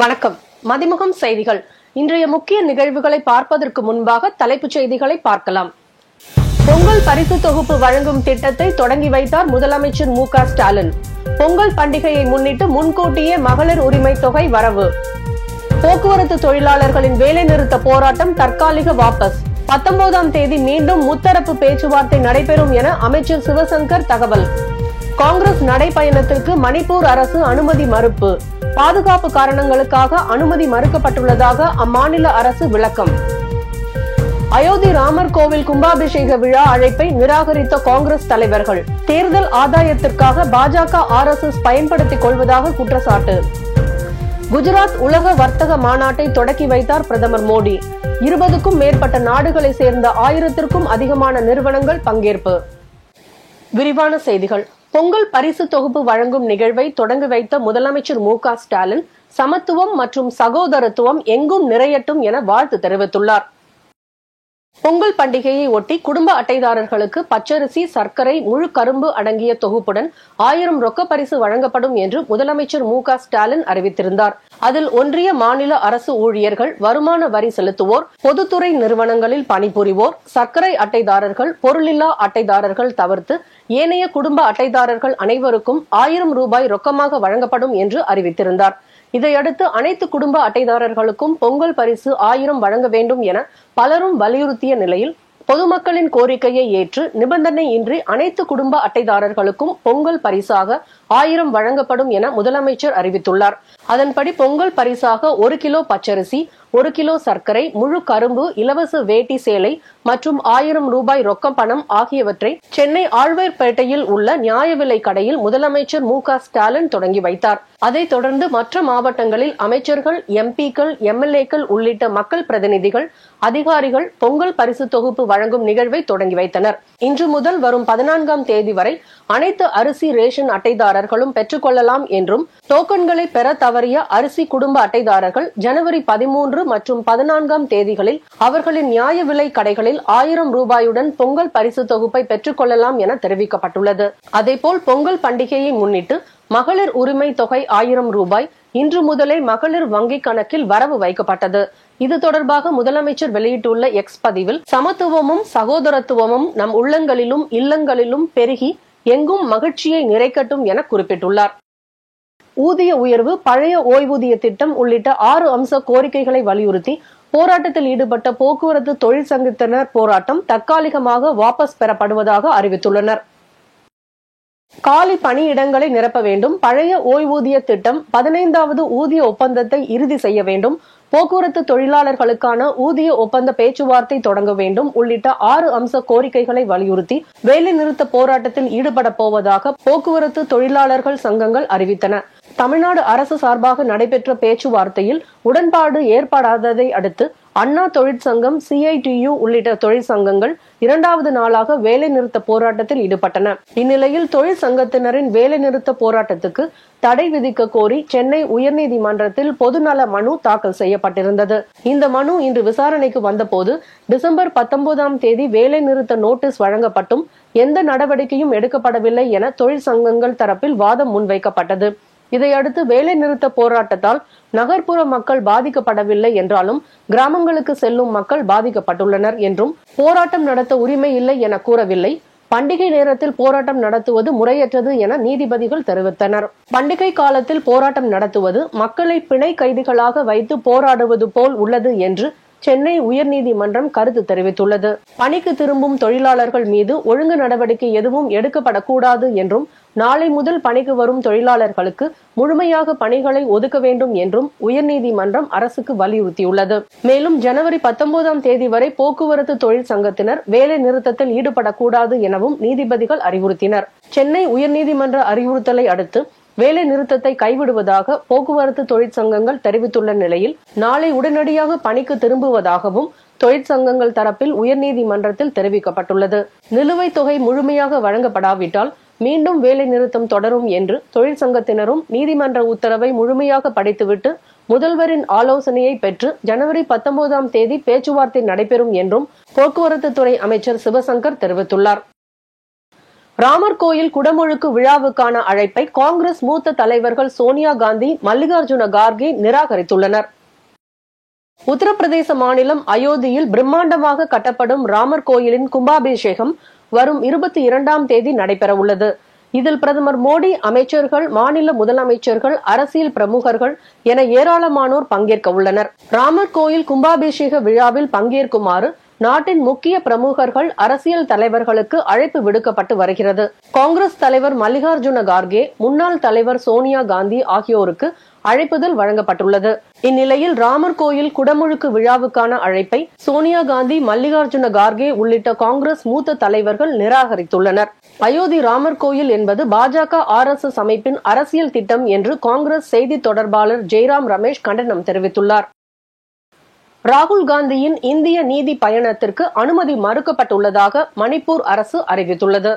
வணக்கம். மதிமுகம் செய்திகள். இன்றைய முக்கிய நிகழ்வுகளை பார்ப்பதற்கு முன்பாக தலைப்புச் செய்திகளை பார்க்கலாம். பொங்கல் பரிசு தொகுப்பு வழங்கும் திட்டத்தை தொடங்கி வைத்தார் முதலமைச்சர் மு.க.ஸ்டாலின். பொங்கல் பண்டிகையை முன்னிட்டு முன்கூட்டியே மகளிர் உரிமை தொகை வரவு. போக்குவரத்து தொழிலாளர்களின் வேலைநிறுத்த போராட்டம் தற்காலிக வாபஸ். 19ஆம் தேதி மீண்டும் முத்தரப்பு பேச்சுவார்த்தை நடைபெறும் என அமைச்சர் சிவசங்கர் தகவல். காங்கிரஸ் நடைபயணத்திற்கு மணிப்பூர் அரசு அனுமதி மறுப்பு. பாதுகாப்பு காரணங்களுக்காக அனுமதி மறுக்கப்பட்டுள்ளதாக அம்மாநில அரசு விளக்கம். அயோத்தி ராமர் கோவில் கும்பாபிஷேக விழா அழைப்பை நிராகரித்த காங்கிரஸ் தலைவர்கள். தேர்தல் ஆதாயத்திற்காக பாஜக RSS பயன்படுத்திக் கொள்வதாக குற்றச்சாட்டு. குஜராத் உலக வர்த்தக மாநாட்டை தொடக்கி வைத்தார் பிரதமர் மோடி. 20க்கும் மேற்பட்ட நாடுகளை சேர்ந்த 1000த்திற்கும் அதிகமான நிறுவனங்கள் பங்கேற்பு. விரிவான செய்திகள். பொங்கல் பரிசு தொகுப்பு வழங்கும் நிகழ்வை தொடங்கி வைத்த முதலமைச்சர் மு.க.ஸ்டாலின் சமத்துவம் மற்றும் சகோதரத்துவம் எங்கும் நிறையட்டும் என வாழ்த்து தெரிவித்துள்ளார். பொங்கல் பண்டிகையை ஒட்டி குடும்ப அட்டைதாரர்களுக்கு பச்சரிசி, சர்க்கரை, முழு கரும்பு அடங்கிய தொகுப்புடன் 1000 ரொக்க பரிசு வழங்கப்படும் என்று முதலமைச்சர் மு.க.ஸ்டாலின் அறிவித்திருந்தார். அதில் ஒன்றிய, மாநில அரசு ஊழியர்கள், வருமான வரி செலுத்துவோர், பொதுத்துறை நிறுவனங்களில் பணிபுரிவோர், சர்க்கரை அட்டைதாரர்கள், பொருளில்லா அட்டைதாரர்கள் தவிர்த்து ஏனைய குடும்ப அட்டைதாரர்கள் அனைவருக்கும் 1000 ரூபாய் ரொக்கமாக வழங்கப்படும் என்று அறிவித்திருந்தார். இதையடுத்து அனைத்து குடும்ப அட்டைதாரர்களுக்கும் பொங்கல் பரிசு 1000 வழங்க வேண்டும் என பலரும் வலியுறுத்திய நிலையில் பொதுமக்களின் கோரிக்கையை ஏற்று நிபந்தனையின்றி அனைத்து குடும்ப அட்டைதாரர்களுக்கும் பொங்கல் பரிசாக 1000 வழங்கப்படும் என முதலமைச்சர் அறிவித்துள்ளார். அதன்படி பொங்கல் பரிசாக 1 கிலோ பச்சரிசி, 1 கிலோ சர்க்கரை, முழு கரும்பு, இலவச வேட்டி சேலை மற்றும் 1000 ரூபாய் ரொக்கம் பணம் ஆகியவற்றை சென்னை ஆழ்வார்பேட்டையில் உள்ள நியாய விலை கடையில் முதலமைச்சர் மு.க.ஸ்டாலின் தொடங்கி வைத்தார். அதைத் தொடர்ந்து மற்ற மாவட்டங்களில் அமைச்சர்கள், MP-க்கள், MLA-க்கள் உள்ளிட்ட மக்கள் பிரதிநிதிகள், அதிகாரிகள் பொங்கல் பரிசு தொகுப்பு வழங்கும் நிகழ்வை தொடங்கி வைத்தனர். இன்று முதல் வரும் 14ஆம் தேதி வரை அனைத்து அரிசி ரேஷன் அட்டைதாரர்களும் பெற்றுக் கொள்ளலாம் என்றும், டோக்கன்களை பெற தவறிய அரிசி குடும்ப அட்டைதாரர்கள் ஜனவரி 13 மற்றும் 14ஆம் தேதிகளில் அவர்களின் நியாய விலை கடைகளில் 1000 ரூபாயுடன் பொங்கல் பரிசு தொகுப்பை பெற்றுக் கொள்ளலாம் என தெரிவிக்கப்பட்டுள்ளது. அதேபோல் பொங்கல் பண்டிகையை முன்னிட்டு மகளிர் உரிமை தொகை 1000 ரூபாய் இன்று முதலே மகளிர் வங்கி கணக்கில் வரவு வைக்கப்பட்டது. இது தொடர்பாக முதலமைச்சர் வெளியிட்டுள்ள எக்ஸ் பதிவில், சமத்துவமும் சகோதரத்துவமும் நம் உள்ளங்களிலும் இல்லங்களிலும் பெருகி எங்கும் மகிழ்ச்சியை நிறைக்கட்டும் என குறிப்பிட்டுள்ளார். ஊதிய உயர்வு, பழைய ஓய்வூதிய திட்டம் உள்ளிட்ட 6 அம்ச கோரிக்கைகளை வலியுறுத்தி போராட்டத்தில் ஈடுபட்ட போக்குவரத்து தொழிற்சங்கத்தினர் போராட்டம் தற்காலிகமாக வாபஸ் பெறப்படுவதாக அறிவித்துள்ளனர். காலி பணியிடங்களை நிரப்ப வேண்டும், பழைய ஓய்வூதிய திட்டம் 15வது ஊதிய ஒப்பந்தத்தை இறுதி செய்ய வேண்டும், போக்குவரத்து தொழிலாளர்களுக்கான ஊதிய ஒப்பந்த பேச்சுவார்த்தை தொடங்க வேண்டும் உள்ளிட்ட 6 அம்ச கோரிக்கைகளை வலியுறுத்தி வேலைநிறுத்த போராட்டத்தில் ஈடுபட போவதாக போக்குவரத்து தொழிலாளர்கள் சங்கங்கள் அறிவித்தன. தமிழ்நாடு அரசு சார்பாக நடைபெற்ற பேச்சுவார்த்தையில் உடன்பாடு ஏற்படாததை அடுத்து அண்ணா தொழிற்சங்கம், CITU உள்ளிட்ட தொழிற்சங்கங்கள் 2வது நாளாக வேலைநிறுத்த போராட்டத்தில் ஈடுபட்டன. இந்நிலையில் தொழிற்சங்கத்தினரின் வேலைநிறுத்த போராட்டத்துக்கு தடை விதிக்க கோரி சென்னை உயர்நீதிமன்றத்தில் பொதுநல மனு தாக்கல் செய்யப்பட்டிருந்தது. இந்த மனு இன்று விசாரணைக்கு வந்தபோது டிசம்பர் 19ஆம் தேதி வேலைநிறுத்த நோட்டீஸ் வழங்கப்பட்டும் எந்த நடவடிக்கையும் எடுக்கப்படவில்லை என தொழிற்சங்கங்கள் தரப்பில் வாதம் முன்வைக்கப்பட்டது. இதையடுத்து வேலைநிறுத்த போராட்டத்தால் நகர்ப்புற மக்கள் பாதிக்கப்படவில்லை என்றாலும் கிராமங்களுக்கு செல்லும் மக்கள் பாதிக்கப்பட்டுள்ளனர் என்றும், போராட்டம் நடத்த உரிமை இல்லை என கூறவில்லை, பண்டிகை நேரத்தில் போராட்டம் நடத்துவது முறையற்றது என நீதிபதிகள் தெரிவித்தனர். பண்டிகை காலத்தில் போராட்டம் நடத்துவது மக்களை பிணை கைதிகளாக வைத்து போராடுவது போல் உள்ளது என்று சென்னை உயர்நீதிமன்றம் கருத்து தெரிவித்துள்ளது. பணிக்கு திரும்பும் தொழிலாளர்கள் மீது ஒழுங்கு நடவடிக்கை எதுவும் எடுக்கப்படக்கூடாது என்றும், நாளை முதல் பணிக்கு வரும் தொழிலாளர்களுக்கு முழுமையாக பணிகளை ஒதுக்க வேண்டும் என்றும் உயர்நீதிமன்றம் அரசுக்கு வலியுறுத்தியுள்ளது. மேலும் ஜனவரி 19ஆம் தேதி வரை போக்குவரத்து தொழிற்சங்கத்தினர் வேலை நிறுத்தத்தில் ஈடுபடக்கூடாது எனவும் நீதிபதிகள் அறிவுறுத்தினர். சென்னை உயர்நீதிமன்ற அறிவுறுத்தலை அடுத்து வேலை நிறுத்தத்தை கைவிடுவதாக போக்குவரத்து தொழிற்சங்கங்கள் தெரிவித்துள்ள நிலையில் நாளை உடனடியாக பணிக்கு திரும்புவதாகவும் தொழிற்சங்கங்கள் தரப்பில் உயர்நீதிமன்றத்தில் தெரிவிக்கப்பட்டுள்ளது. நிலுவைத் தொகை முழுமையாக வழங்கப்படாவிட்டால் மீண்டும் வேலை நிறுத்தம் தொடரும் என்று தொழிற்சங்கத்தினரும் நீதிமன்ற உத்தரவை முழுமையாக படித்துவிட்டு முதல்வரின் ஆலோசனையை பெற்று ஜனவரி 19ஆம் தேதி பேச்சுவார்த்தை நடைபெறும் என்றும் போக்குவரத்து துறை அமைச்சர் சிவசங்கர் தெரிவித்துள்ளார். ராமர் கோயில் குடமுழுக்கு விழாவுக்கான அழைப்பை காங்கிரஸ் மூத்த தலைவர்கள் சோனியா காந்தி, மல்லிகார்ஜுன கார்கே நிராகரித்துள்ளனர். உத்தரப்பிரதேச மாநிலம் அயோத்தியில் பிரம்மாண்டமாக கட்டப்படும் ராமர் கோயிலின் கும்பாபிஷேகம் வரும் 22ஆம் தேதி நடைபெற உள்ளது. இதில் பிரதமர் மோடி, அமைச்சர்கள், மாநில முதலமைச்சர்கள், அரசியல் பிரமுகர்கள் என ஏராளமானோர் பங்கேற்க உள்ளனர். ராமர் கோயில் கும்பாபிஷேக விழாவில் பங்கேற்குமாறு நாட்டின் முக்கிய பிரமுகர்கள், அரசியல் தலைவர்களுக்கு அழைப்பு விடுக்கப்பட்டு வருகிறது. காங்கிரஸ் தலைவர் மல்லிகார்ஜுன கார்கே, முன்னாள் தலைவர் சோனியா காந்தி ஆகியோருக்கு அழைப்புதல் வழங்கப்பட்டுள்ளது. இந்நிலையில் ராமர் கோயில் குடமுழுக்கு விழாவுக்கான அழைப்பை சோனியா காந்தி, மல்லிகார்ஜுன கார்கே உள்ளிட்ட காங்கிரஸ் மூத்த தலைவர்கள் நிராகரித்துள்ளனர். அயோத்தி ராமர் கோயில் என்பது பாஜக, RSS அமைப்பின் அரசியல் திட்டம் என்று காங்கிரஸ் செய்தி தொடர்பாளர் ஜெய்ராம் ரமேஷ் கண்டனம் தெரிவித்துள்ளார். ராகுல் காந்தியின் இந்திய நீதி பயணத்திற்கு அனுமதி மறுக்கப்பட்டுள்ளதாக மணிப்பூர் அரசு அறிவித்துள்ளது.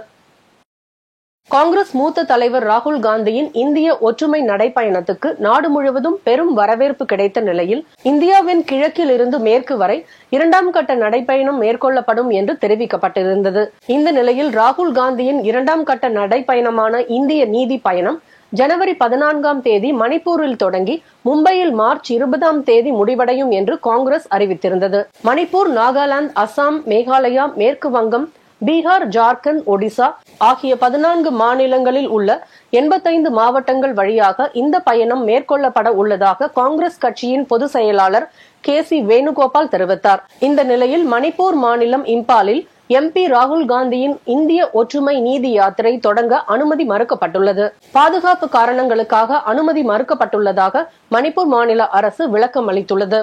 காங்கிரஸ் மூத்த தலைவர் ராகுல் காந்தியின் இந்திய ஒற்றுமை நடைப்பயணத்துக்கு நாடு முழுவதும் பெரும் வரவேற்பு கிடைத்த நிலையில் இந்தியாவின் கிழக்கில் இருந்து மேற்கு வரை 2ஆம் கட்ட நடைப்பயணம் மேற்கொள்ளப்படும் என்று தெரிவிக்கப்பட்டிருந்தது. இந்த நிலையில் ராகுல் காந்தியின் 2ஆம் கட்ட நடைப்பயணமான இந்திய நீதி பயணம் ஜனவரி 14ஆம் தேதி மணிப்பூரில் தொடங்கி மும்பையில் மார்ச் 20ஆம் தேதி முடிவடையும் என்று காங்கிரஸ் அறிவித்திருந்தது. மணிப்பூர், நாகாலாந்து, அசாம், மேகாலயா, மேற்கு வங்கம், பீகார், ஜார்க்கண்ட், ஒடிசா ஆகிய 14 மாநிலங்களில் உள்ள 85 மாவட்டங்கள் வழியாக இந்த பயணம் மேற்கொள்ளப்பட உள்ளதாக காங்கிரஸ் கட்சியின் பொதுச் செயலாளர் KC வேணுகோபால் தெரிவித்தார். இந்த நிலையில் மணிப்பூர் மாநிலம் இம்பாலில் MP ராகுல் காந்தியின் இந்திய ஒற்றுமை நீதி யாத்திரை தொடங்க அனுமதி மறுக்கப்பட்டுள்ளது. பாதுகாப்பு காரணங்களுக்காக அனுமதி மறுக்கப்பட்டுள்ளதாக மணிப்பூர் மாநில அரசு விளக்கம் அளித்துள்ளது.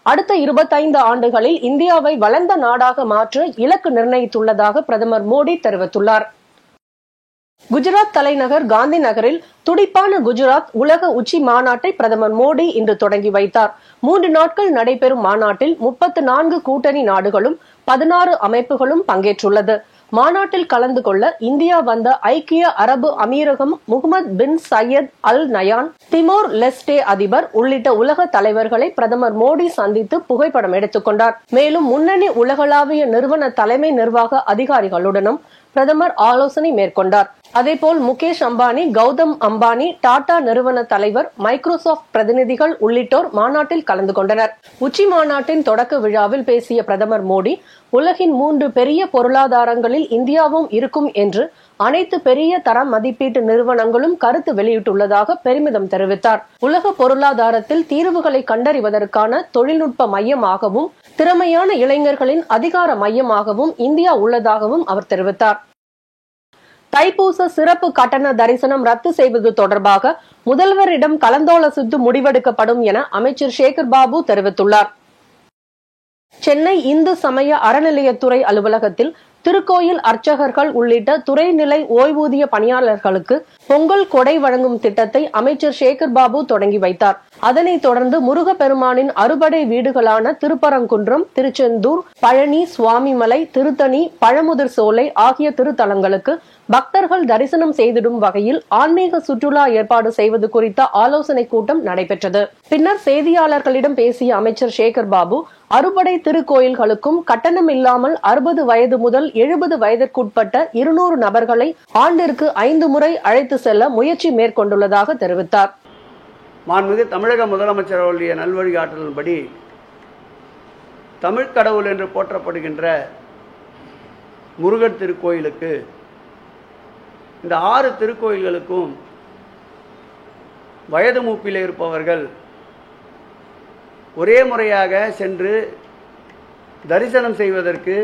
அடுத்த 25 ஆண்டுகளில் இந்தியாவை வளர்ந்த நாடாக மாற்ற இலக்கு நிர்ணயித்துள்ளதாக பிரதமர் மோடி தெரிவித்துள்ளார். குஜராத் தலைநகர் காந்தி நகரில் துடிப்பான குஜராத் உலக உச்சி மாநாட்டை பிரதமர் மோடி இன்று தொடங்கி வைத்தார். 3 நாட்கள் நடைபெறும் மாநாட்டில் 34 கூட்டணி நாடுகளும் 16 அமைப்புகளும் பங்கேற்றுள்ளது. மாநாட்டில் கலந்து கொள்ள இந்தியா வந்த ஐக்கிய அரபு அமீரகம், முகமது பின் சையத் அல் நயான், திமோர் லெஸ்டே அதிபர் உள்ளிட்ட உலக தலைவர்களை பிரதமர் மோடி சந்தித்து புகைப்படம் எடுத்துக் கொண்டார். மேலும் முன்னணி உலகளாவிய நிறுவன தலைமை நிர்வாக அதிகாரிகளுடனும் பிரதமர் ஆலோசனை மேற்கொண்டார். அதேபோல் முகேஷ் அம்பானி, கௌதம் அம்பானி, டாடா நிறுவன தலைவர், மைக்ரோசாப்ட் பிரதிநிதிகள் உள்ளிட்டோர் மாநாட்டில் கலந்து கொண்டனர். உச்சி மாநாட்டின் தொடக்க விழாவில் பேசிய பிரதமர் மோடி, உலகின் 3 பெரிய பொருளாதாரங்களில் இந்தியாவும் இருக்கும் என்று அனைத்து பெரிய தர மதிப்பீட்டு நிறுவனங்களும் கருத்து வெளியிட்டுள்ளதாக பெருமிதம் தெரிவித்தார். உலக பொருளாதாரத்தில் தீர்வுகளை கண்டறிவதற்கான தொழில்நுட்ப மையமாகவும் திறமையான இளைஞர்களின் அதிகார மையமாகவும் இந்தியா உள்ளதாகவும் அவர் தெரிவித்தார். தைப்பூச சிறப்பு கட்டண தரிசனம் ரத்து செய்வது தொடர்பாக முதல்வரிடம் கலந்தாலோசித்து முடிவெடுக்கப்படும் என அமைச்சர் சேகர் பாபு தெரிவித்துள்ளார். சென்னை இந்து சமய அறநிலையத்துறை அலுவலகத்தில் திருக்கோயில் அர்ச்சகர்கள் உள்ளிட்ட துறைநிலை ஓய்வூதிய பணியாளர்களுக்கு பொங்கல் கொடை வழங்கும் திட்டத்தை அமைச்சர் சேகர் பாபு தொடங்கி வைத்தார். அதனைத் தொடர்ந்து முருகப்பெருமானின் அறுபடை வீடுகளான திருப்பரங்குன்றம், திருச்செந்தூர், பழனி, சுவாமிமலை, திருத்தணி, பழமுதிர் சோலை ஆகிய திருத்தலங்களுக்கு பக்தர்கள் தரிசனம் செய்திடும் வகையில் ஆன்மீக சுற்றுலா ஏற்பாடு செய்வது குறித்த ஆலோசனை கூட்டம் நடைபெற்றது. பின்னர் செய்தியாளர்களிடம் பேசிய அமைச்சர் சேகர் பாபு, அறுபடை திருக்கோயில்களுக்கும் கட்டணம் இல்லாமல் 60 வயது முதல் 70 வயதிற்குட்பட்ட 200 நபர்களை ஆண்டிற்கு 5 முறை அழைத்து செல்ல முயற்சி மேற்கொண்டுள்ளதாக தெரிவித்தார். மாண்புமிகு தமிழக முதலமைச்சர் அவருடைய நல்வழிகாட்டலின்படி தமிழ் கடவுள் என்று போற்றப்படுகின்ற முருகன் திருக்கோயிலுக்கு, இந்த 6 திருக்கோயில்களுக்கும் வயது மூப்பில் இருப்பவர்கள் ஒரே முறையாக சென்று தரிசனம் செய்வதற்கு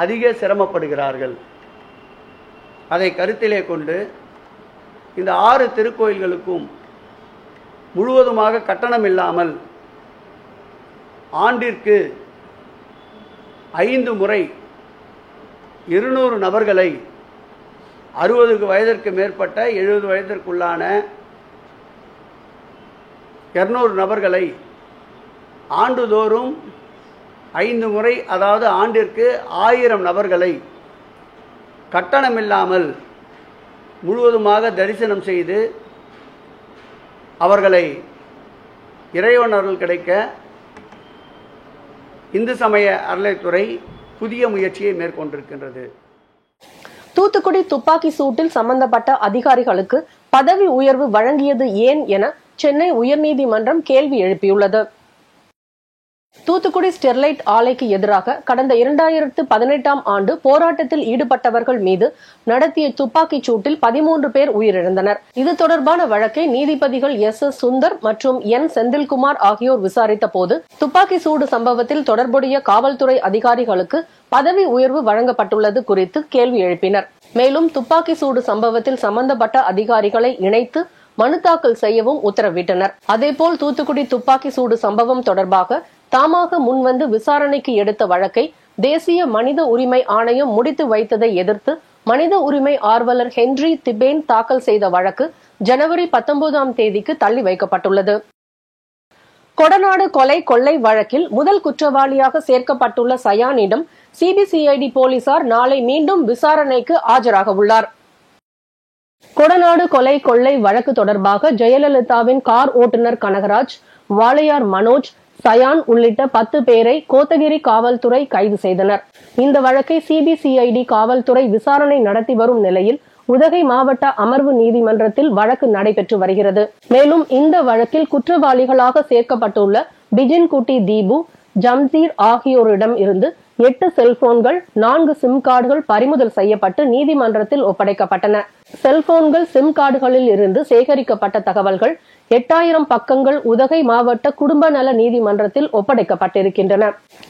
அதிக சிரமப்படுகிறார்கள். அதை கருத்திலே கொண்டு இந்த 6 திருக்கோயில்களுக்கும் முழுவதுமாக கட்டணம் இல்லாமல் ஆண்டிற்கு 5 முறை 200 நபர்களை 60 வயதிற்கு மேற்பட்ட 70 வயதிற்குள்ளான 200 நபர்களை ஆண்டுதோறும் 5 முறை, அதாவது ஆண்டிற்கு 1000 நபர்களை கட்டணமில்லாமல் முழுவதுமாக தரிசனம் செய்து அவர்களை இறைவனர்கள் கிடைக்க இந்து சமய அறநிலையத்துறை புதிய முயற்சியை மேற்கொண்டிருக்கின்றது. தூத்துக்குடி துப்பாக்கி சூட்டில் சம்பந்தப்பட்ட அதிகாரிகளுக்கு பதவி உயர்வு வழங்கியது ஏன் என சென்னை உயர்நீதிமன்றம் கேள்வி எழுப்பியுள்ளது. தூத்துக்குடி ஸ்டெர்லைட் ஆலைக்கு எதிராக கடந்த 2018ஆம் ஆண்டு போராட்டத்தில் ஈடுபட்டவர்கள் மீது நடத்திய துப்பாக்கிச் சூட்டில் 13 பேர் உயிரிழந்தனர். இது தொடர்பான வழக்கை நீதிபதிகள் எஸ். சுந்தர் மற்றும் என். செந்தில்குமார் ஆகியோர் விசாரித்த போது துப்பாக்கி சூடு சம்பவத்தில் தொடர்புடைய காவல்துறை அதிகாரிகளுக்கு பதவி உயர்வு வழங்கப்பட்டுள்ளது குறித்து கேள்வி எழுப்பினர். மேலும் துப்பாக்கி சூடு சம்பவத்தில் சம்பந்தப்பட்ட அதிகாரிகளை இணைத்து மனு தாக்கல் செய்யவும் உத்தரவிட்டனர். அதேபோல் தூத்துக்குடி துப்பாக்கி சூடு சம்பவம் தொடர்பாக தாமாக முன்வந்து விசாரணைக்கு எடுத்த வழக்கை தேசிய மனித உரிமை ஆணையம் முடித்து வைத்ததை எதிர்த்து மனித உரிமை ஆர்வலர் ஹென்றி திபேன் தாக்கல் செய்த வழக்கு ஜனவரி 19ஆம் தேதிக்கு தள்ளி வைக்கப்பட்டுள்ளது. கொடநாடு கொலை கொள்ளை வழக்கில் முதல் குற்றவாளியாக சேர்க்கப்பட்டுள்ள சயானிடம் சிபிசிஐடி போலீசார் நாளை மீண்டும் விசாரணைக்கு ஆஜராக உள்ளார். கொடநாடு கொலை கொள்ளை வழக்கு தொடர்பாக ஜெயலலிதாவின் கார் ஓட்டுநர் கனகராஜ், வாளையார் மனோஜ், சயான் உள்ளிட்ட 10 பேரை கோத்தகிரி காவல்துறை கைது செய்தனர். இந்த வழக்கை சிபிசிஐடி காவல்துறை விசாரணை நடத்தி வரும் நிலையில் உதகை மாவட்ட அமர்வு நீதிமன்றத்தில் வழக்கு நடைபெற்று வருகிறது. மேலும் இந்த வழக்கில் குற்றவாளிகளாக சேர்க்கப்பட்டுள்ள பிஜின்குட்டி தீபு, ஜம்சீர் ஆகியோரிடம் இருந்து 8 செல்போன்கள், 4 சிம் கார்டுகள் பறிமுதல் செய்யப்பட்டு நீதிமன்றத்தில் ஒப்படைக்கப்பட்டன. செல்போன்கள், சிம் கார்டுகளில் இருந்து சேகரிக்கப்பட்ட தகவல்கள் 8000 பக்கங்கள் உதகை மாவட்ட குடும்ப நல நீதிமன்றத்தில் ஒப்படைக்கப்பட்டிருக்கின்றன.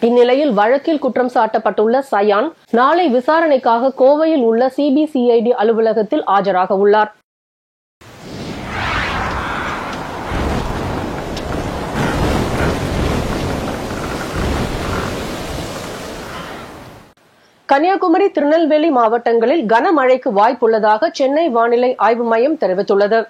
இந்நிலையில் வழக்கில் குற்றம் சாட்டப்பட்டுள்ள சயான் நாளை விசாரணைக்காக கோவையில் உள்ள சிபிசிஐடி அலுவலகத்தில் ஆஜராக உள்ளார். கன்னியாகுமரி, திருநெல்வேலி மாவட்டங்களில் கனமழைக்கு வாய்ப்புள்ளதாக சென்னை வானிலை ஆய்வு மையம் தெரிவித்துள்ளது.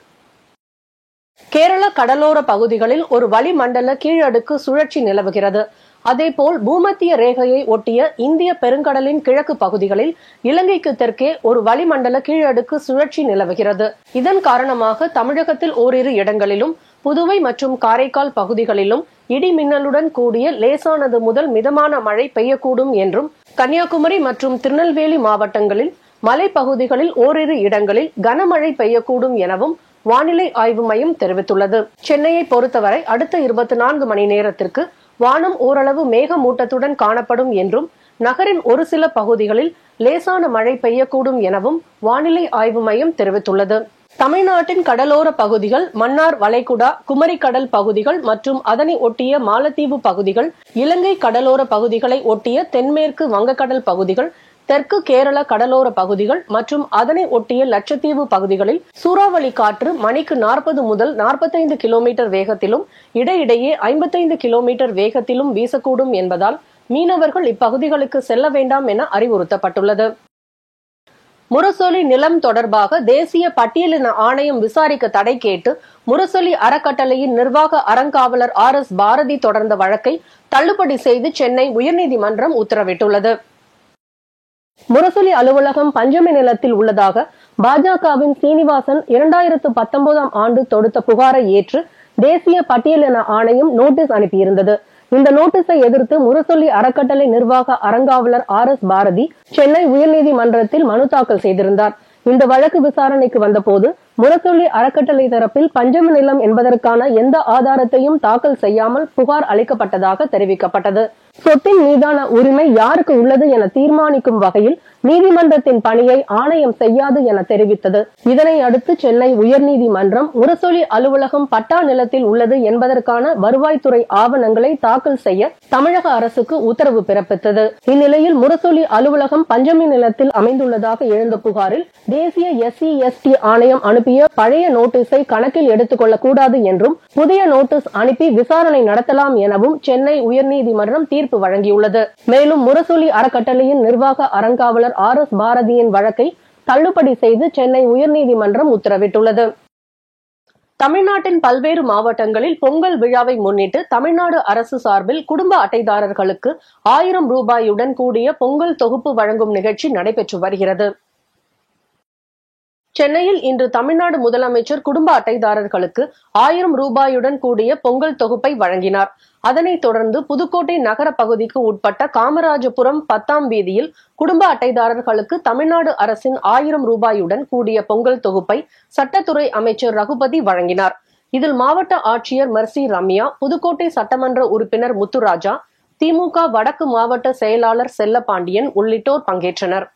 கேரள கடலோர பகுதிகளில் ஒரு வளிமண்டல கீழடுக்கு சுழற்சி நிலவுகிறது. அதேபோல் பூமத்திய ரேகையை ஒட்டிய இந்திய பெருங்கடலின் கிழக்கு பகுதிகளில் இலங்கைக்கு தெற்கே ஒரு வளிமண்டல கீழடுக்கு சுழற்சி நிலவுகிறது. இதன் காரணமாக தமிழகத்தில் ஓரிரு இடங்களிலும், புதுவை மற்றும் காரைக்கால் பகுதிகளிலும் இடி மின்னலுடன் கூடிய லேசானது முதல் மிதமான மழை பெய்யக்கூடும் என்றும், கன்னியாகுமரி மற்றும் திருநெல்வேலி மாவட்டங்களில் மலைப்பகுதிகளில் ஓரிரு இடங்களில் கனமழை பெய்யக்கூடும் எனவும் வானிலை ஆய்வு மையம் தெரிவித்துள்ளது. சென்னையை பொறுத்தவரை அடுத்த 24 மணி நேரத்திற்கு வானம் ஓரளவு மேகமூட்டத்துடன் காணப்படும் என்றும், நகரின் ஒரு சில பகுதிகளில் லேசான மழை பெய்யக்கூடும் எனவும் வானிலை ஆய்வு மையம் தெரிவித்துள்ளது. தமிழ்நாட்டின் கடலோர பகுதிகள், மன்னார் வளைகுடா, குமரிக்கடல் பகுதிகள் மற்றும் அதனை ஒட்டிய மாலத்தீவு பகுதிகள், இலங்கை கடலோர பகுதிகளை ஒட்டிய தென்மேற்கு வங்கக்கடல் பகுதிகள், தெற்கு கேரள கடலோர பகுதிகள் மற்றும் அதனை ஒட்டிய லட்சத்தீவு பகுதிகளில் சூறாவளி காற்று மணிக்கு 40 முதல் 45 கிலோமீட்டர் வேகத்திலும் இடையிடையே 55 கிலோமீட்டர் வேகத்திலும் வீசக்கூடும் என்பதால் மீனவர்கள் இப்பகுதிகளுக்கு செல்ல வேண்டாம் என அறிவுறுத்தப்பட்டுள்ளது. முரசொலி நிலம் தொடர்பாக தேசிய பட்டியலின ஆணையம் விசாரிக்க தடை கேட்டு முரசொலி அறக்கட்டளையின் நிர்வாக அறங்காவலர் RS பாரதி தொடர்ந்த வழக்கை தள்ளுபடி செய்து சென்னை உயர்நீதிமன்றம் உத்தரவிட்டுள்ளது. முரசொலி அலுவலகம் பஞ்சமி நிலத்தில் உள்ளதாக பாஜகவின் சீனிவாசன் 2019ஆம் ஆண்டு தொடுத்த புகாரை ஏற்று தேசிய பட்டியலின ஆணையம் நோட்டீஸ் அனுப்பியிருந்தது. இந்த நோட்டீஸை எதிர்த்து முரசொலி அறக்கட்டளை நிர்வாக அறங்காவலர் RS பாரதி சென்னை உயர்நீதிமன்றத்தில் மனு தாக்கல் செய்திருந்தார். இந்த வழக்கு விசாரணைக்கு வந்தபோது முரசொலி அறக்கட்டளை தரப்பில் பஞ்சமி நிலம் என்பதற்கான எந்த ஆதாரத்தையும் தாக்கல் செய்யாமல் புகார் அளிக்கப்பட்டதாக தெரிவிக்கப்பட்டது. சொத்தின் மீதான உரிமை யாருக்கு உள்ளது என தீர்மானிக்கும் வகையில் நீதிமன்றத்தின் பணியை ஆணையம் செய்யாது என தெரிவித்தது. இதனை அடுத்து சென்னை உயர்நீதிமன்றம் முரசொலி அலுவலகம் பட்டா நிலத்தில் உள்ளது என்பதற்கான வருவாய்த்துறை ஆவணங்களை தாக்கல் செய்ய தமிழக அரசுக்கு உத்தரவு பிறப்பித்தது. இந்நிலையில் முரசொலி அலுவலகம் பஞ்சமி நிலத்தில் அமைந்துள்ளதாக எழுந்த புகாரில் தேசிய SC/ST ஆணையம் அனுப்பிய பழைய நோட்டீஸை கணக்கில் எடுத்துக் கொள்ளக் கூடாது என்றும் புதிய நோட்டீஸ் அனுப்பி விசாரணை நடத்தலாம் எனவும் சென்னை உயர்நீதிமன்றம் தீர்ப்பு வழங்கியுள்ளது. மேலும் முரசொலி அறக்கட்டளையின் நிர்வாக அறங்காவலர் RS பாரதியின் வழக்கை தள்ளுபடி செய்து சென்னை உயர்நீதிமன்றம் உத்தரவிட்டுள்ளது. தமிழ்நாட்டின் பல்வேறு மாவட்டங்களில் பொங்கல் விழாவை முன்னிட்டு தமிழ்நாடு அரசு சார்பில் குடும்ப அட்டைதாரர்களுக்கு 1000 ரூபாயுடன் கூடிய பொங்கல் தொகுப்பு வழங்கும் நிகழ்ச்சி நடைபெற்று வருகிறது. சென்னையில் இன்று தமிழ்நாடு முதலமைச்சர் குடும்ப அட்டைதாரர்களுக்கு 1000 ரூபாயுடன் கூடிய பொங்கல் தொகுப்பை வழங்கினார். அதனைத் தொடர்ந்து புதுக்கோட்டை நகர பகுதிக்கு உட்பட்ட காமராஜபுரம் 10ஆம் வீதியில் குடும்ப அட்டைதாரர்களுக்கு தமிழ்நாடு அரசின் 1000 ரூபாயுடன் கூடிய பொங்கல் தொகுப்பை சட்டத்துறை அமைச்சர் ரகுபதி வழங்கினார். இதில் மாவட்ட ஆட்சியர் மெர்சி ரம்யா, புதுக்கோட்டை சட்டமன்ற உறுப்பினர் முத்துராஜா, திமுக வடக்கு மாவட்ட செயலாளர் செல்லப்பாண்டியன் உள்ளிட்டோர் பங்கேற்றனர்.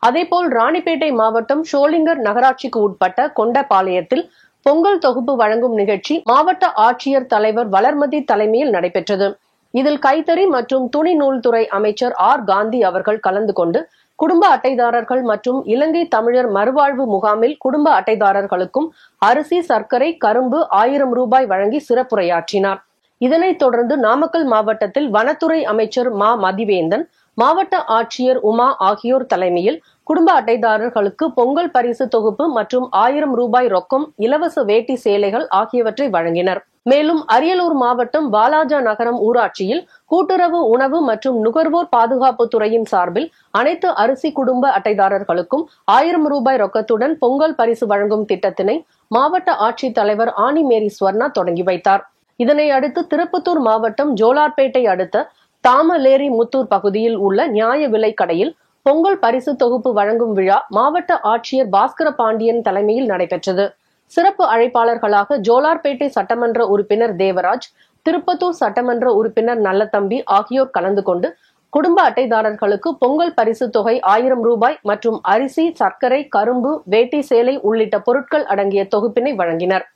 அதேபோல் ராணிப்பேட்டை மாவட்டம் ஷோலிங்கர் நகராட்சிக்கு உட்பட்ட கொண்டபாளையத்தில் பொங்கல் தொகுப்பு வழங்கும் நிகழ்ச்சி மாவட்ட ஆட்சியர் தலைவர் வளர்மதி தலைமையில் நடைபெற்றது. இதில் கைத்தறி மற்றும் துணி நூல்துறை அமைச்சர் ஆர் காந்தி அவர்கள் கலந்து கொண்டு குடும்ப அட்டைதாரர்கள் மற்றும் இலங்கை தமிழர் மறுவாழ்வு முகாமில் குடும்ப அட்டைதாரர்களுக்கும் அரிசி, சர்க்கரை, கரும்பு 1000 ரூபாய் வழங்கி சிறப்புரையாற்றினார். இதனைத் தொடர்ந்து நாமக்கல் மாவட்டத்தில் வனத்துறை அமைச்சர் மா மதிவேந்தன், மாவட்ட ஆட்சியர் உமா ஆகியோர் தலைமையில் குடும்ப அட்டைதாரர்களுக்கு பொங்கல் பரிசு தொகுப்பு மற்றும் 1000 ரூபாய் ரொக்கம், இலவச வேட்டி சேலைகள் ஆகியவற்றை வழங்கினர். மேலும் அரியலூர் மாவட்டம் வாலாஜா நகரம் ஊராட்சியில் கூட்டுறவு உணவு மற்றும் நுகர்வோர் பாதுகாப்பு துறையின் சார்பில் அனைத்து அரிசி குடும்ப அட்டைதாரர்களுக்கும் 1000 ரூபாய் ரொக்கத்துடன் பொங்கல் பரிசு வழங்கும் திட்டத்தினை மாவட்ட ஆட்சித் தலைவர் ஆனி மேரி ஸ்வர்ணா தொடங்கி வைத்தார். இதனை அடுத்து திருப்பத்தூர் மாவட்டம் ஜோலார்பேட்டை அடுத்த தாமலேரி முத்தூர் பகுதியில் உள்ள நியாய விலை கடையில் பொங்கல் பரிசு தொகுப்பு வழங்கும் விழா மாவட்ட ஆட்சியர் பாஸ்கர பாண்டியன் தலைமையில் நடைபெற்றது. சிறப்பு அழைப்பாளர்களாக ஜோலார்பேட்டை சட்டமன்ற உறுப்பினர் தேவராஜ், திருப்பத்தூர் சட்டமன்ற உறுப்பினர் நல்லதம்பி ஆகியோர் கலந்து கொண்டு குடும்ப அட்டைதாரர்களுக்கு பொங்கல் பரிசு தொகை 1000 ரூபாய் மற்றும் அரிசி, சர்க்கரை, கரும்பு, வேட்டி சேலை உள்ளிட்ட பொருட்கள் அடங்கிய தொகுப்பினை வழங்கினர்.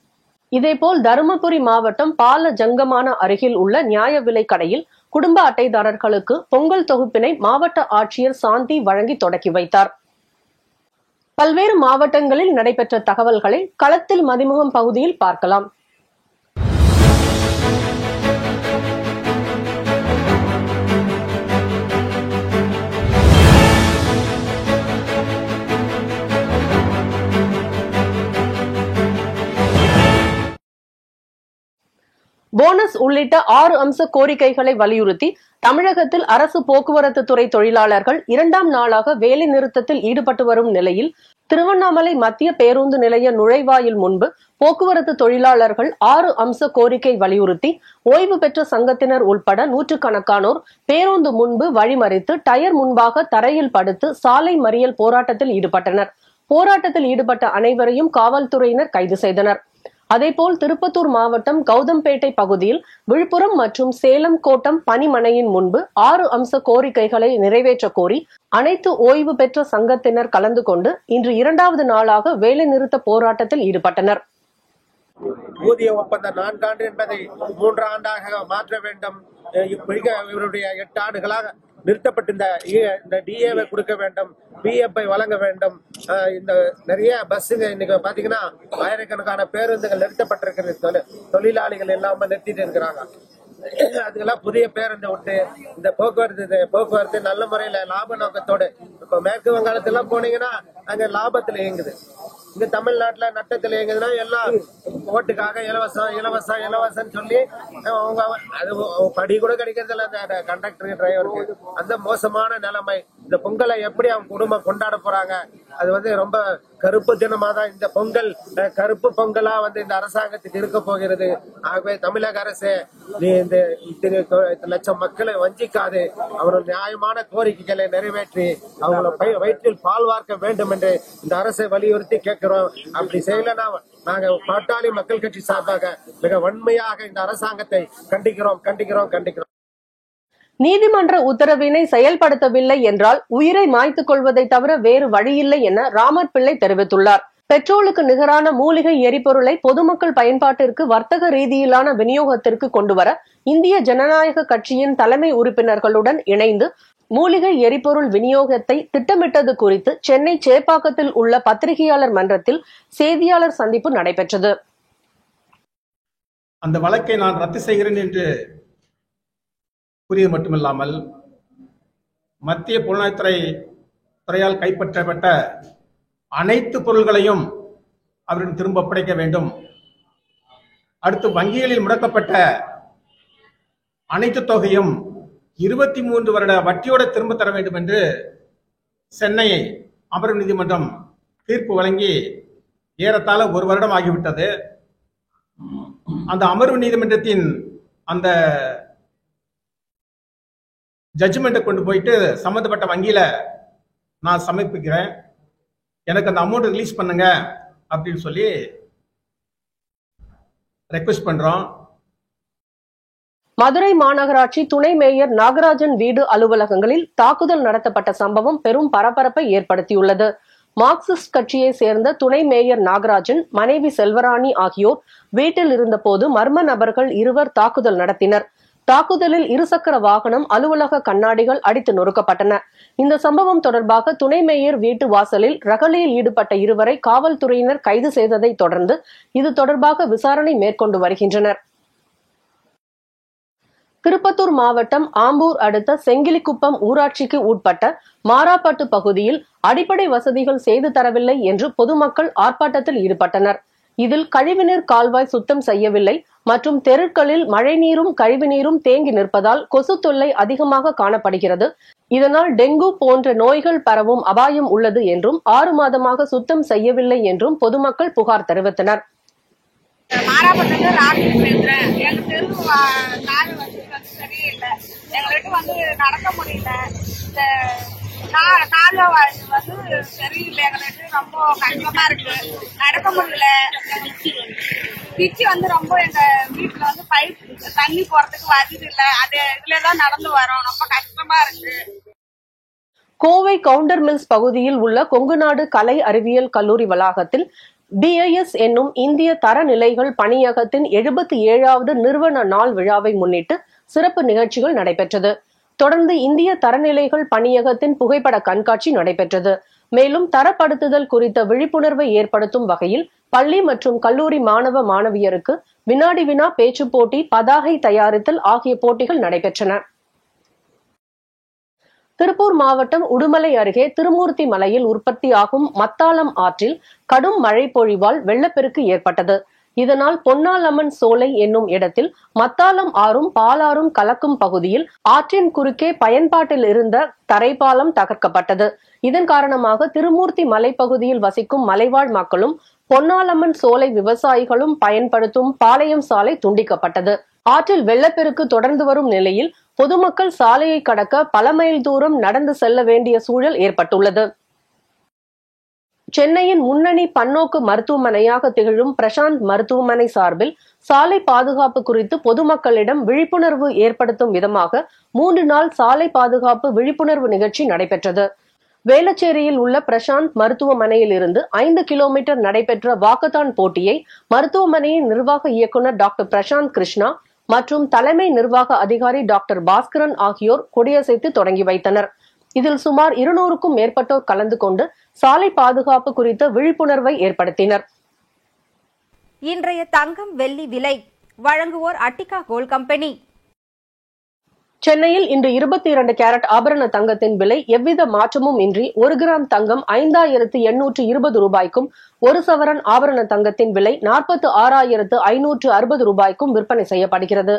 இதேபோல் தருமபுரி மாவட்டம் பால ஜங்கமான அருகில் உள்ள நியாய விலை கடையில் குடும்ப அட்டைதாரர்களுக்கு பொங்கல் தொகுப்பினை மாவட்ட ஆட்சியர் சாந்தி வழங்கி தொடக்கி வைத்தார். பல்வேறு மாவட்டங்களில் நடைபெற்ற தகவல்களை களத்தில் மதிமுகம் பகுதியில் பார்க்கலாம். போனஸ் உள்ளிட்ட 6 அம்ச கோரிக்கைகளை வலியுறுத்தி தமிழகத்தில் அரசு போக்குவரத்து துறை தொழிலாளர்கள் 2ஆம் நாளாக வேலை நிறுத்தத்தில் ஈடுபட்டு வரும் நிலையில் திருவண்ணாமலை மத்திய பேருந்து நிலைய நுழைவாயில் முன்பு போக்குவரத்து தொழிலாளர்கள் 6 அம்ச கோரிக்கை வலியுறுத்தி ஓய்வு பெற்ற சங்கத்தினர் உட்பட நூற்றுக்கணக்கானோர் பேருந்து முன்பு வழிமறித்து டயர் முன்பாக தரையில் படுத்து சாலை மறியல் போராட்டத்தில் ஈடுபட்டனர். போராட்டத்தில் ஈடுபட்ட அனைவரையும் காவல்துறையினர் கைது செய்தனர். அதேபோல் திருப்பத்தூர் மாவட்டம் கௌதம்பேட்டை பகுதியில் விழுப்புரம் மற்றும் சேலம் கோட்டம் பணிமனையின் முன்பு 6 அம்ச கோரிக்கைகளை நிறைவேற்ற கோரி அனைத்து ஓய்வு பெற்ற சங்கத்தினர் கலந்து கொண்டு இன்று 2வது நாளாக வேலை நிறுத்த போராட்டத்தில் ஈடுபட்டனர். ஊதிய ஒப்பந்தம் 4 ஆண்டு என்பதை 3 ஆண்டாக மாற்ற வேண்டும். இவருடைய 8 ஆண்டுகளாக நிறுத்தப்பட்டிருந்த இந்த டிஏவை கொடுக்க வேண்டும், பிஎஃப் வழங்க வேண்டும். இந்த நிறைய பஸ்ஸுங்க இன்னைக்கு பாத்தீங்கன்னா ஆயிரக்கணக்கான பேருந்துகள் நிறுத்தப்பட்டிருக்கிறது. தொழிலாளிகள் இல்லாம நிறுத்திட்டு இருக்கிறாங்க. அதுக்கெல்லாம் புதிய பேருந்து விட்டு இந்த போக்குவரத்து நல்ல முறையில லாப நோக்கத்தோடு, இப்ப மேற்கு வங்காளத்தெல்லாம் போனீங்கன்னா அங்க லாபத்துல இயங்குது. இங்க தமிழ்நாட்டுல நட்டத்தில் இயங்குதுன்னா எல்லாம் ஓட்டுக்காக இலவசம் சொல்லி அவங்க அது படி கூட கிடைக்கிறதுல அந்த கண்டக்டர் டிரைவருக்கு அந்த மோசமான நிலைமை. இந்த பொங்கலை எப்படி அவங்க குடும்பம் கொண்டாட போறாங்க? அது ரொம்ப கருப்பு தினமா தான் இந்த பொங்கல், கருப்பு பொங்கலா இந்த அரசாங்கத்துக்கு இருக்க போகிறது. ஆகவே தமிழக அரசு இந்த இத்தனை லட்சம் மக்களை வஞ்சிக்காது, அவர்கள் நியாயமான கோரிக்கைகளை நிறைவேற்றி அவங்களை வயிற்றில் பால் வார்க்க வேண்டும் என்று இந்த அரசை வலியுறுத்தி கேட்கிறோம். அப்படி செய்யலன்னா நாங்க பாட்டாளி மக்கள் கட்சி சார்பாக மிக வன்மையாக இந்த அரசாங்கத்தை கண்டிக்கிறோம். நீதிமன்ற உத்தரவினை செயல்படுத்தவில்லை என்றால் உயிரை மாய்த்துக் கொள்வதை தவிர வேறு வழியில்லை என ராமர் பிள்ளை தெரிவித்துள்ளார். பெட்ரோலுக்கு நிகரான மூலிகை எரிபொருளை பொதுமக்கள் பயன்பாட்டிற்கு வர்த்தக ரீதியிலான விநியோகத்திற்கு கொண்டுவர இந்திய ஜனநாயக கட்சியின் தலைமை உறுப்பினர்களுடன் இணைந்து மூலிகை எரிபொருள் விநியோகத்தை திட்டமிட்டது குறித்து சென்னை சேப்பாக்கத்தில் உள்ள பத்திரிகையாளர் மன்றத்தில் செய்தியாளர் சந்திப்பு நடைபெற்றது. அந்த வழக்கை நான் ரத்து செய்கிறேன் என்று கூறியது மட்டுமில்லாமல் மத்திய புலனாய்வுத்துறையால் கைப்பற்றப்பட்ட அனைத்து பொருள்களையும் அவரிடம் திரும்ப ஒப்படைக்க வேண்டும். அடுத்து வங்கிகளில் முடக்கப்பட்ட அனைத்து தொகையும் 23 வருட வட்டியோடு திரும்ப தர வேண்டும் என்று சென்னை அமர்வு நீதிமன்றம் தீர்ப்பு வழங்கி ஏறத்தாழ 1 வருடம் ஆகிவிட்டது. அந்த அமர்வு நீதிமன்றத்தின் அந்த ஜட்ஜ்மெண்ட்டை கொண்டு போயிட்டு சம்பந்தப்பட்ட வங்கியில நான் சமர்ப்பிக்கிறேன், எனக்கு அந்த அமௌண்ட் ரிலீஸ் பண்ணுங்க அப்படின்னு சொல்லி ரெக்வெஸ்ட் பண்றோம். மதுரை மாநகராட்சி துணை மேயர் நாகராஜன் வீடு அலுவலகங்களில் தாக்குதல் நடத்தப்பட்ட சம்பவம் பெரும் பரபரப்பை ஏற்படுத்தியுள்ளது. மார்க்சிஸ்ட் கட்சியை சேர்ந்த துணை மேயர் நாகராஜன், மனைவி செல்வராணி ஆகியோர் வீட்டில் இருந்தபோது மர்ம நபர்கள் 2 தாக்குதல் நடத்தினர். தாக்குதலில் இருசக்கர வாகனம், அலுவலக கண்ணாடிகள் அடித்து நொறுக்கப்பட்டன. இந்த சம்பவம் தொடர்பாக துணை மேயர் வீட்டு வாசலில் ரகளையில் ஈடுபட்ட 2 காவல்துறையினர் கைது செய்ததை தொடர்ந்து இது தொடர்பாக விசாரணை மேற்கொண்டு வருகின்றனர். திருப்பத்தூர் மாவட்டம் ஆம்பூர் அடுத்த செங்கிலிக்குப்பம் ஊராட்சிக்கு உட்பட்ட மாராப்பட்டு பகுதியில் அடிப்படை வசதிகள் செய்து தரவில்லை என்று பொதுமக்கள் ஆர்ப்பாட்டத்தில் ஈடுபட்டனர். இதில் கழிவுநீர் கால்வாய் சுத்தம் செய்யவில்லை மற்றும் தெருக்களில் மழைநீரும் கழிவுநீரும் தேங்கி நிற்பதால் கொசு தொல்லை அதிகமாக காணப்படுகிறது. இதனால் டெங்கு போன்ற நோய்கள் பரவும் அபாயம் உள்ளது என்றும் 6 மாதமாக சுத்தம் செய்யவில்லை என்றும் பொதுமக்கள் புகார் தெரிவித்தனர். மாராப்பட்டு ராஜேஷ் பேசுறேன். எங்க தெரு கால் வந்து சரியில்லை, எங்களுக்கு வந்து நடக்க முடியல. இந்த கால வந்து சரியில்லை, எங்களுக்கு ரொம்ப கஷ்டமா இருக்கு, நடக்க முடியல. பிச்சு வந்து ரொம்ப எங்க வீட்டுல வந்து பைப் தண்ணி போறதுக்கு வசதி இல்லை, அது இதுலதான் நடந்து வரோம், ரொம்ப கஷ்டமா இருக்கு. கோவை கவுண்டர் மில்ஸ் பகுதியில் உள்ள கொங்குநாடு கலை அறிவியல் கல்லூரி வளாகத்தில் BIS என்னும் இந்திய தரநிலைகள் பணியகத்தின் 77வது நிறுவன நாள் விழாவை முன்னிட்டு சிறப்பு நிகழ்ச்சிகள் நடைபெற்றது. தொடர்ந்து இந்திய தரநிலைகள் பணியகத்தின் புகைப்பட கண்காட்சி நடைபெற்றது. மேலும் தரப்படுத்துதல் குறித்த விழிப்புணர்வை ஏற்படுத்தும் வகையில் பள்ளி மற்றும் கல்லூரி மாணவ மாணவியருக்கு வினாடி வினா பேச்சு போட்டி, பதாகை தயாரித்தல் ஆகிய போட்டிகள் நடைபெற்றன. திருப்பூர் மாவட்டம் உடுமலை அருகே திருமூர்த்தி மலையில் உற்பத்தியாகும் மத்தாளம் ஆற்றில் கடும் மழை பொழிவால் வெள்ளப்பெருக்கு ஏற்பட்டது. இதனால் பொன்னாலம்மன் சோலை என்னும் இடத்தில் மத்தாளம் ஆறும் பாலாறும் கலக்கும் பகுதியில் ஆற்றின் குறுக்கே பயன்பாட்டில் இருந்த தரைப்பாலம் தகர்க்கப்பட்டது. இதன் காரணமாக திருமூர்த்தி மலைப்பகுதியில் வசிக்கும் மலைவாழ் மக்களும் பொன்னாலம்மன் சோலை விவசாயிகளும் பயன்படுத்தும் பாளையம் சாலை துண்டிக்கப்பட்டது. ஆற்றில் வெள்ளப்பெருக்கு தொடர்ந்து வரும் நிலையில் பொதுமக்கள் சாலையை கடக்க பல மைல் தூரம் நடந்து செல்ல வேண்டிய சூழல் ஏற்பட்டுள்ளது. சென்னையின் முன்னணி பன்னோக்கு மருத்துவமனையாக திகழும் பிரசாந்த் மருத்துவமனை சார்பில் சாலை பாதுகாப்பு குறித்து பொதுமக்களிடம் விழிப்புணர்வு ஏற்படுத்தும் விதமாக 3 நாள் சாலை பாதுகாப்பு விழிப்புணர்வு நிகழ்ச்சி நடைபெற்றது. வேளச்சேரியில் உள்ள பிரசாந்த் மருத்துவமனையில் இருந்து 5 கிலோமீட்டர் நடைபெற்ற வாக்கத்தான் போட்டியை மருத்துவமனையின் நிர்வாக இயக்குநர் டாக்டர் பிரசாந்த் கிருஷ்ணா மற்றும் தலைமை நிர்வாக அதிகாரி டாக்டர் பாஸ்கரன் ஆகியோர் கொடியசைத்து தொடங்கி வைத்தனர். இதில் சுமார் 200க்கும் மேற்பட்டோர் கலந்து கொண்டு சாலை பாதுகாப்பு குறித்த விழிப்புணர்வை ஏற்படுத்தினர். இன்றைய தங்கம் வெள்ளி விலை வழங்குவோர் அட்டிகா கோல்ட் கம்பெனி. சென்னையில் இன்று 22 கேரட் ஆபரண தங்கத்தின் விலை எவ்வித மாற்றமும் இன்றி 1 கிராம் தங்கம் 5820 ரூபாய்க்கும், 1 சவரன் ஆபரண தங்கத்தின் விலை 46,560 ரூபாய்க்கும் விற்பனை செய்யப்படுகிறது.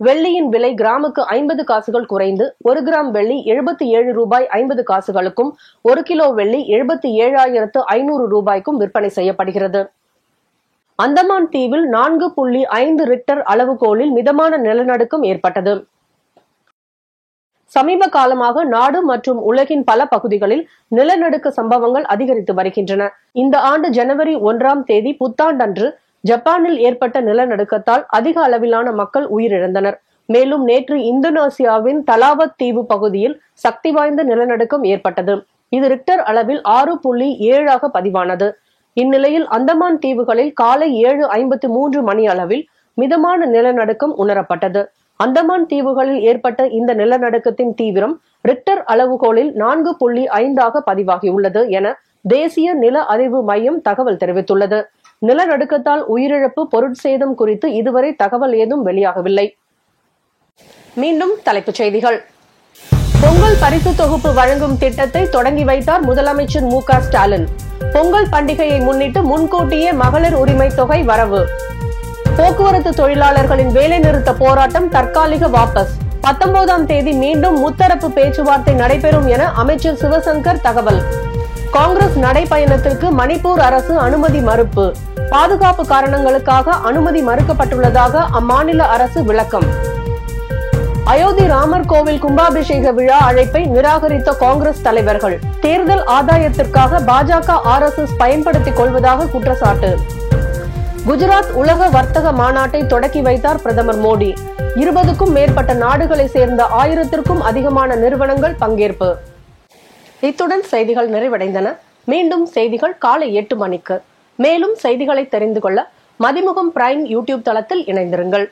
வெள்ளியின் விலை கிராமுக்கு 50 காசுகள் குறைந்து 1 கிராம் வெள்ளி 77 ரூபாய் 50 காசுகளுக்கும், 1 கிலோ வெள்ளி 77,500 ரூபாய்க்கும் விற்பனை செய்யப்படுகிறது. அந்தமான் தீவில் 4.5 ரிக்டர் அளவுகோலில் மிதமான நிலநடுக்கம் ஏற்பட்டது. சமீப காலமாக நாடு மற்றும் உலகின் பல பகுதிகளில் நிலநடுக்க சம்பவங்கள் அதிகரித்து வருகின்றன. இந்த ஆண்டு ஜனவரி 1ஆம் தேதி புத்தாண்டன்று ஜப்பானில் ஏற்பட்ட நிலநடுக்கத்தால் அதிக அளவிலான மக்கள் உயிரிழந்தனர். மேலும் நேற்று இந்தோனேசியாவின் தலாவத் தீவு பகுதியில் சக்தி வாய்ந்த நிலநடுக்கம் ஏற்பட்டது. இது ரிக்டர் அளவில் 6.7 பதிவானது. இந்நிலையில் அந்தமான் தீவுகளில் காலை 7:53 மணி அளவில் மிதமான நிலநடுக்கம் உணரப்பட்டது. அந்தமான் தீவுகளில் ஏற்பட்ட இந்த நிலநடுக்கத்தின் தீவிரம் ரிக்டர் அளவுகோலில் 4.5 பதிவாகியுள்ளது என தேசிய நில அதிர்வு மையம் தகவல் தெரிவித்துள்ளது. நிலநடுக்கத்தால் உயிரிழப்பு, பொருட்சேதம் குறித்து இதுவரை தகவல் ஏதும் வெளியாகவில்லை. மீண்டும் தலைப்புச் செய்திகள். பொங்கல் பரிசு தொகுப்பு வழங்கும் திட்டத்தை தொடங்கி வைத்தார் முதலமைச்சர் மு.க. ஸ்டாலின். பொங்கல் பண்டிகையை முன்னிட்டு முன்கூட்டியே மகளிர் உரிமை தொகை வரவு. போக்குவரத்து தொழிலாளர்களின் வேலைநிறுத்த போராட்டம் தற்காலிக வாபஸ். 19ஆம் தேதி மீண்டும் முத்தரப்பு பேச்சுவார்த்தை நடைபெறும் என அமைச்சர் சிவசங்கர் தகவல். காங்கிரஸ் நடைபயணத்திற்கு மணிப்பூர் அரசு அனுமதி மறுப்பு. பாதுகாப்பு காரணங்களுக்காக அனுமதி மறுக்கப்பட்டுள்ளதாக அம்மாநில அரசு விளக்கம். அயோத்தி ராமர் கோவில் கும்பாபிஷேக விழா அழைப்பை நிராகரித்த காங்கிரஸ் தலைவர்கள். தேர்தல் ஆதாயத்திற்காக பாஜக RSS பயன்படுத்திக் கொள்வதாக குற்றச்சாட்டு. குஜராத் உலக வர்த்தக மாநாட்டை தொடக்கி வைத்தார் பிரதமர் மோடி. 20க்கும் மேற்பட்ட நாடுகளை சேர்ந்த 1000த்திற்கும் அதிகமான நிறுவனங்கள் பங்கேற்பு. இத்துடன் செய்திகள் நிறைவடைந்தன. மீண்டும் செய்திகள் காலை 8 மணிக்கு. மேலும் செய்திகளை தெரிந்து கொள்ள மதிமுகம் பிரைம் யூடியூப் தளத்தில் இணைந்திருங்கள்.